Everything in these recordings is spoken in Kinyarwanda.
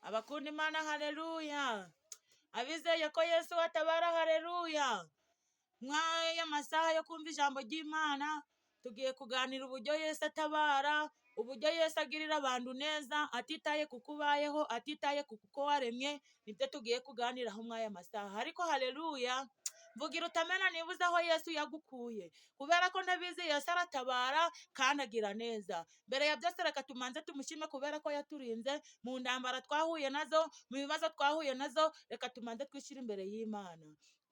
abakunda Imana haleluya, abizeye ko Yesu atabara haleluya. Mwaya masaha yo kumva ijambo ry'Imana tugiye kuganira uburyo Yesu atabara, uburyo Yesu agirira abantu neza atitaye kuko ubayeho, atitaye kuko waremye. Nibyo tugiye kuganiraho mwaya masaha. Ariko haleluya, mvugira utamena nibuze aho Yesu yagukuye, kubera ko ndabizi Yesu aratabara kandi agira neza. Mbere ya byose reka tumanze tumushime kubera ko yaturinze mu ndambara twahuye nazo, mu bibazo twahuye nazo. Reka tumanze twishyire imbere y'Imana.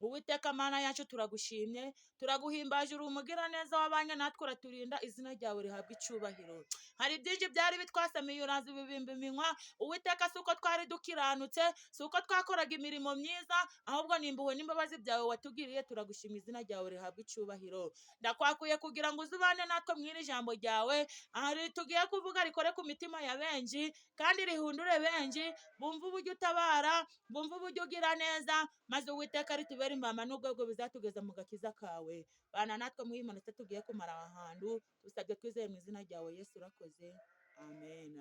Uwiteka Mana yacu turagushimye, turaguhimbaje, uri umugira neza w'abanye natwe, uraturinda, izina ryawe rihabwa icubahiro. Hari byinshi byari bitwasamiye uraza ubibimba iminwa. Uwiteka si uko twari dukiranutse, si uko twakoraga imirimo myiza, ahubwo ni impuhwe n'imbabazi byawe watugiriye. Turagushima, izina ryawe rihabwa icubahiro. Ndakwakuye kugira ngo uzubane natwe mw'iri jambo ryawe, ahari tugiye kuvuga rikore ku mitima ya benshi kandi rihundure benshi, bumva uburyo utabara, bumva uburyo ugira neza, maze Uwiteka ritubere imama n'ubwo bizatugeza mu gakiza kawe. Bana natwe muri iyi minota tugiye kumara aha hantu, dusabye twizeye mu izina ryawe Yesu, urakoze, amen.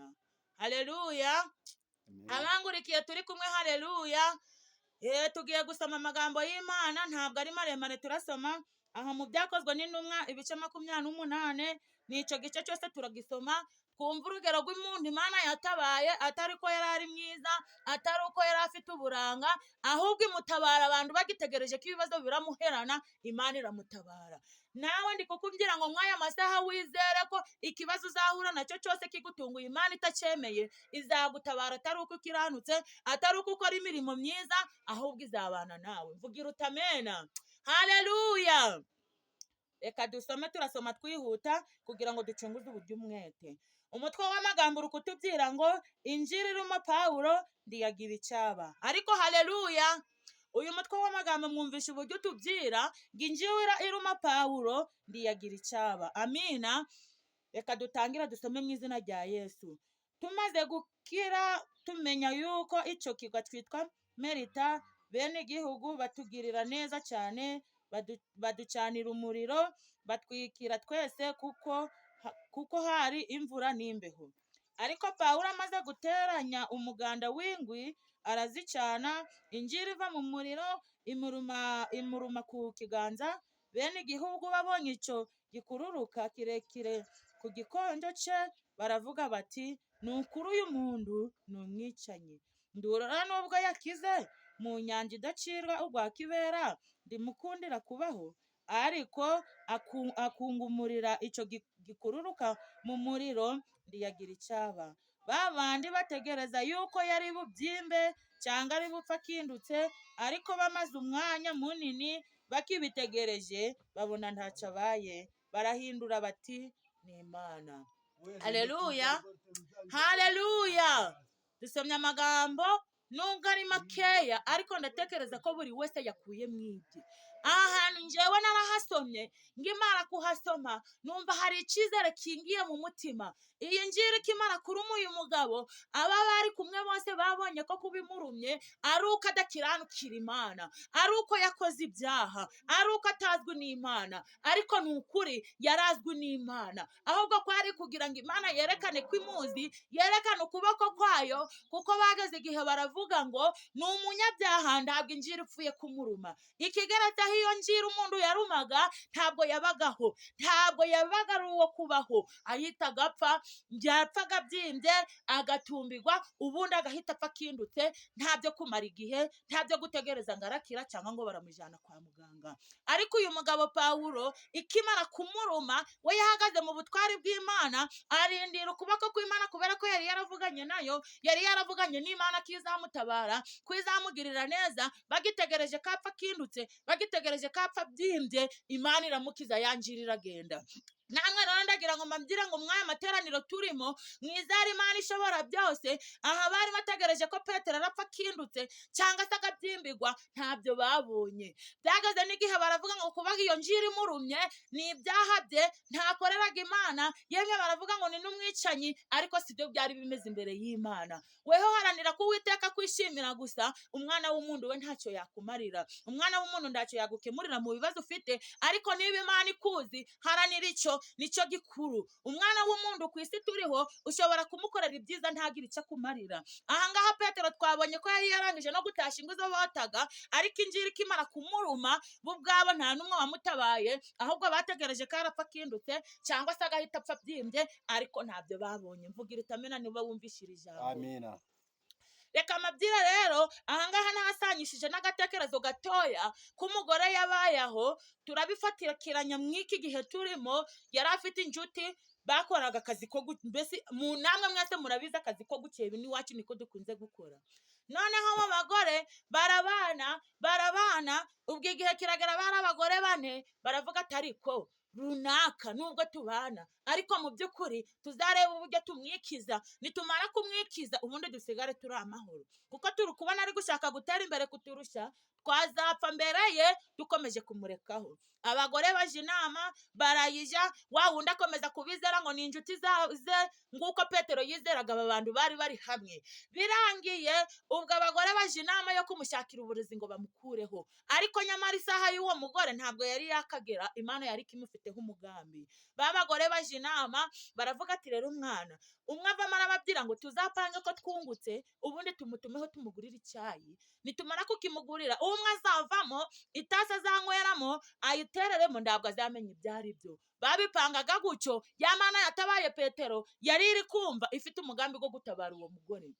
Haleluya. Abangurikiye turi kumwe haleluya. Tugiye gusoma amagambo y'Imana, ntabwo ari maremare. Turasoma aha mu Byakozwe n'Intumwa ibice 28, nico gice cyose turagisoma. Twumva urugero rw'umuntu Imana yatabaye, atari ko yari ari mwiza, atari uko yari afite uburanga, ahubwo imutabara abantu bagitegereje ko ibibazo biramuherana, Imana iramutabara. Nawe ndi kukubwira ngo mwaya masaha wizere ko ikibazo uzahura nacyo cyose kigutunguye, Imana itacyemeye izagutabara, atari uko ukiranutse, atari uko ukora imirimo myiza, ahubwo izabana nawe. Mvugira utamena haleluya. Reka dusome, turasoma twihuta kugira ngo ducunguze uburyo umwete. Umutwe w'amagambo uri kutubwira ngo injiri irimo Pawulo ndiyagira icyaba. Ariko haleluya, uyu mutwe w'amagambo mwumvisha uburyo tubwira ngo injiri irimo Pawulo ndiyagira icyaba. Amina. Reka dutangira dusome mu izina rya Yesu. Tumaze gukira tumenya yuko icyo kigo twitwa Merita, bene igihugu batugirira neza cyane, baducanira umuriro, batwikira twese kuko hari imvura n'imbeho. Ariko Pawulo amaze guteranya umuganda w'ingwi arazicana, injiri iva mu muriro imuruma ku kiganza. Bene igihugu babonye icyo gikururuka kirekire ku gikonjo cye, baravuga bati ni ukuri uyu muntu ni umwicanyi. Ndurora nubwo yakize mu nyanja idacirwa urwa kibera, ndimukundira kubaho, ariko akungumurira icyo gikururuka mu muriro ndiyagira icyaba. Ba bandi bategereza yuko yari bubyimbe cyangwa ari bupfa akindutse, ariko bamaze umwanya munini bakibitegereje babona ntacyo abaye, barahindura bati ni Imana. Haleluya, haleluya. Dusomye amagambo nubwo ari makeya, ariko ndatekereza ko buri wese yakuye mwibye. Aha hantu njyewe narahasomye, ngimara kuhasoma numva hari icyizere kingiye mu mutima. Iyi njiri kimara kuruma uyu mugabo, aba bari kumwe bose babonye ko kubimurumye ari uko adakiranukira Imana, ari uko yakoze ibyaha, ari uko atazwi n'Imana. Ariko ni ukuri yarazwi n'Imana, ahubwo ko ari kugira ngo Imana yerekane ko imuzi, yerekane ukuboko kwayo, kuko bageze igihe baravuga ngo ni umunyabyaha, ntabwo injiri ipfuye kumuruma. Ikigaragaza iyo njiri umuntu yarumaga ntabwo yabagaho, ntabwo yabaga ari uwo kubaho, ahita agapfa, byapfaga abyimbye agatumbirwa, ubundi agahita apfa akindutse, ntabyo kumara igihe, ntabyo gutegereza ngo arakira cyangwa ngo baramujyana kwa muganga. Ariko uyu mugabo Pawulo ikimara kumuruma, we yahagaze mu butwari bw'Imana, arindira ukuboko kw'Imana, kubera ko yari yaravuganye nayo, yari yaravuganye n'Imana ko izamutabara, ko izamugirira neza. Bagitegereje ko apfa akindutse, bagitegereje ko apfa abyimbye, Imana iramukiza, yanjira iragenda. Namwe rero ndagira ngo mbabwire ngo mwaya materaniro turimo, mwizere Imana ishobora byose. Aha bari bategereje ko Petero arapfa akindutse cyangwa se agabyimbirwa, ntabyo babonye. Byageze n'igihe baravuga ngo kuba iyo njiri imurumye ni ibyaha bye, ntakoreraga Imana, yemwe baravuga ngo ni n'umwicanyi, ariko sibyo byari bimeze imbere y'Imana. Weho haranira ko Uwiteka kwishimira gusa, umwana w'umuntu we ntacyo yakumarira, umwana w'umuntu ntacyo yagukemurira mu bibazo ufite. Ariko niba Imana ikuzi, haranira icyo nicyo gikuru. Umwana w'umuntu ku isi turiho ushobora kumukorera ibyiza ntagire icyo akumarira. Ahangaha Petero twabonye ko yari yarangije no gutashya ingo zo botaga, ariko injiri ikimara kumuruma bo ubwabo nta n'umwe wamutabaye, ahubwo bategereje ko arapfa akindutse cyangwa se agahita apfa abyimbye, ariko ntabyo babonye. Mvugira utamena niba wumvishira ijambo. Amina. Reka amabwire rero ahangaha nahasanyishije n'agatekerezo gatoya k'umugore yabayeho, turabifatirikiranya mw'iki gihe turimo. Yari afite inshuti bakoraga akazi ko mbese mu namwe mwese murabizi akazi ko gukeba n'iwacu niko dukunze gukora. Noneho abo bagore barabana ubwo igihe kiragera, bari abagore 4 baravuga ati ariko runaka nubwo tubana ariko mu by'ukuri tuzareba uburyo tumwikiza, nitumara kumwikiza ubundi dusigare turi amahoro, kuko turi kubona ari gushaka gutera imbere kuturusha, twazapfa mbere ye dukomeje kumurekaho. Abagore baje inama barayija, wa wundi akomeza kubizera ngo ni inshuti ze nguko Petero yizeraga aba bantu bari bari hamwe. Birangiye ubwo abagore baje inama yo kumushakira uburozi ngo bamukureho, ariko nyamara isaha y'uwo mugore ntabwo yari yakagera, Imana yari kimufiteho umugambi. Babagore baje inama baravuga ati rero umwana umwe avamo arababwira ngo tuzapange ko twungutse ubundi tumutumeho tumugurira icyayi, nitumara kukimugurira umwe azavamo itasa azanyweramo ayitereremo, ntabwo azamenya ibyo ari byo. Babipangaga gutyo, ya Mana yatabaye Petero yari iri kumva ifite umugambi wo gutabara uwo mugore.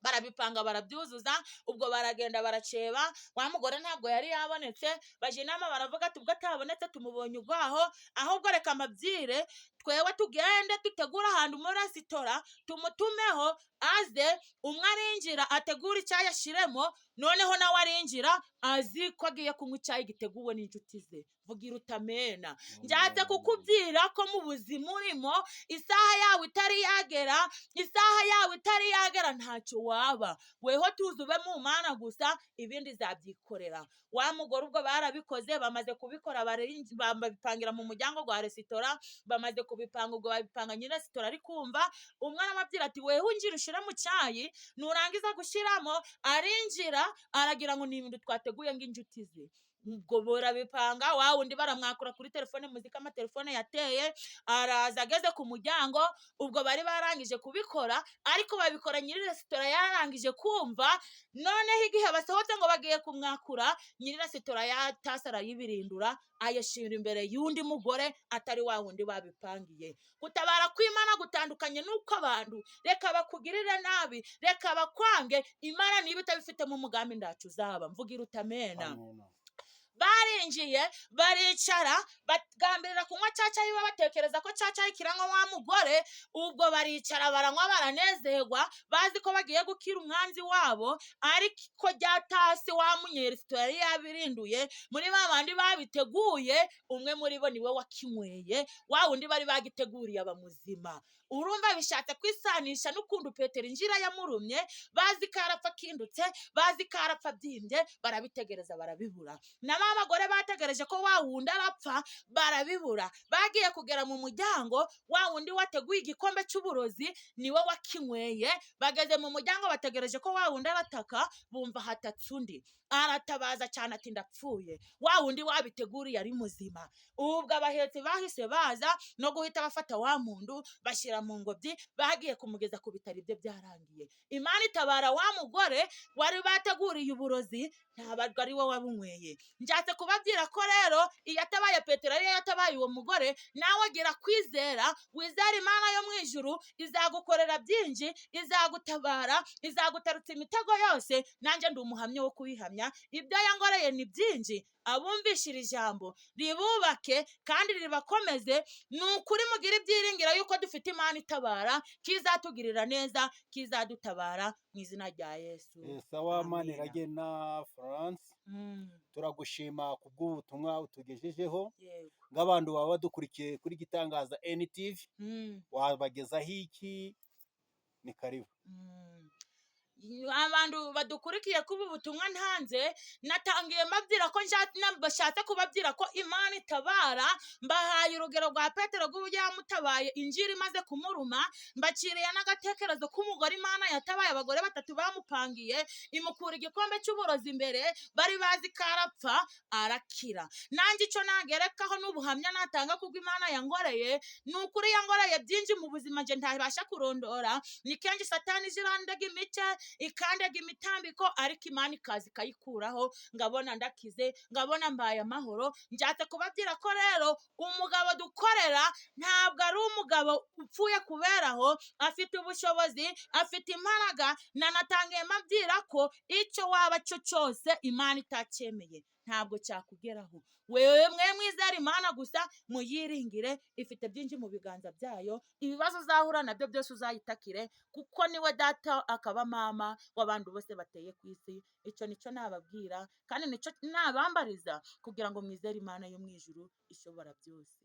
Barabipanga barabyuzuza, ubwo baragenda baraceba, wa mugore ntabwo yari yabonetse. Baje inama baravuga ati ubwo atabonetse tumubonye ugwaho, ahubwo reka amabwire twewe tugende tutegura ahantu muri resitora tumutumeho aze, umwe arinjira ategura icyayi ashiremo, noneho nawe arinjira azi ko agiye kunywa icyayi giteguwe n'inshuti ze. Vugira utamena. Njyaze kukubwira ko mu buzima urimo isaha yawe itari yagera ntacyo waba, weho tuzi ube mu Mana gusa, ibindi zabyikorera. Wa mugore ubwo barabikoze, bamaze kubikora babipangira mu muryango gwa resitora, bamaze kubipanga ubwo babipanga nyine resitora ari kumva. Umwe aramubwira ati weho unjira ushira mu cyayi, nurangiza gushiramo arinjira aragira ngo ni ibintu twateguye ng'inshuti ze. Ubwo barabipanga, wa wundi baramwakura kuri telefone, muzika amatelefone yateye, araza ageze ku muryango. Ubwo bari barangije kubikora, ariko babikora nyiri resitora yarangije kumva. Noneho igihe basohotse ngo bagiye kumwakura, nyiri resitora yatasa arayibirindura, ayashira imbere y'undi mugore atari wa wundi babipangiye. Gutabara kw'Imana gutandukanye nuko abantu reka bakugirire nabi, reka bakwange, Imana niba itabifite mu mugambi ndacu uzaba. Mvugira utamena. Barinjiye baricara bagambirira kunywa cyayi, batekereza ko cyayi kiranywa wa mugore. Ubwo baricara baranywa baranezerwa, bazi ko bagiye gukira umwanzi wabo, ariko ryatasi wa munyeresitora yari yabirinduye. Muri babandi babiteguye, umwe muri bo niwe wakinyweye, wa wundi bari bagiteguriye abamuzima. Urumva bishatse kwisanisha n'ukundu Petero injira yamurumye, bazi ko arapfa kindutse, bazi ko arapfa byimbye, barabitegereza barabibura. N'abagore bategereje ko wa wundi arapfa, barabibura. Bagiye kugera mu muryango, wa wundi wateguye igikombe cy'uburozi niwe wakinyweye. Bageze mu muryango bategereje ko wa wundi arataka, bumva hatatse undi. Aratabaza cyane ati ndapfuye. Wa wundi wabiteguriye ari muzima. Ubwo abahetsi bahise baza no guhita bafata wa muntu bashyira mu ngobyi, bagiye kumugeza ku bitaro. Ibyo byarangiye. Imana itabara wa mugore wari bateguriye uburozi, ntabwo ari we wabunyweye. Njyatse kubabwira ko rero iyo atabaye Petero ariyo yatabaye uwo mugore, nawe gira kwizera, wizera Imana yo mu ijuru, izagukorera byinshi, izagutabara, izagutarutsa imitego yose. Nanjye ndi umuhamya wo kubihamya, ibyo yangoreye ni byinshi. Abumvishira ijambo ribubake kandi ribakomeze. Ni ukuri mugira ibyiringiro yuko dufite Imana itabara, kizatugirira neza, kizadutabara mu izina rya Yesu. Sawa Maniragena France, turagushima kubw'ubutumwa utugejejeho. Nk'abantu baba badukurikiye kuri Gitangaza NTV, wabagezaho iki? Ni karibu. abantu badukurikiye kuba ubutumwa ntanze natangiye mbabwira ko bashatse kubabwira ko Imana itabara. Mbahaye urugero rwa Petero rw'uburyo yamutabaye injiri imaze kumuruma, mbaciriye n'agatekerezo k'umugore Imana yatabaye abagore 3 bamupangiye imukura igikombe cy'uburozi imbere, bari bazi ko arapfa arakira. Nanjye icyo nagerekaho n'ubuhamya natanga kubwo Imana yangoreye, ni ukuri yangoreye byinshi mu buzima nje ntabasha kurondora. Ni kenshi Satani zirandaga imice ikandaga imitambiko, ariko Imana ikazi ikayikuraho, ngabona ndakize, ngabona mbaye amahoro. Njyate kubabwira ko rero umugabo dukorera ntabwo ari umugabo upfuye kuberaho, afite ubushobozi, afite imbaraga. Nanatangiye mabwira ko icyo waba cyo cyose Imana itacyemeye ntabwo cyakugeraho. Wewe mwizera Imana gusa, muyiringire, ifite byinshi mu biganza byayo. Ibibazo uzahura nabyo byose uzayitakire, kuko niwe data akaba mama w'abantu bose bateye ku isi. Icyo nicyo nababwira kandi nicyo nabambariza, kugira ngo mwizere Imana yo mu ijuru ishobora byose.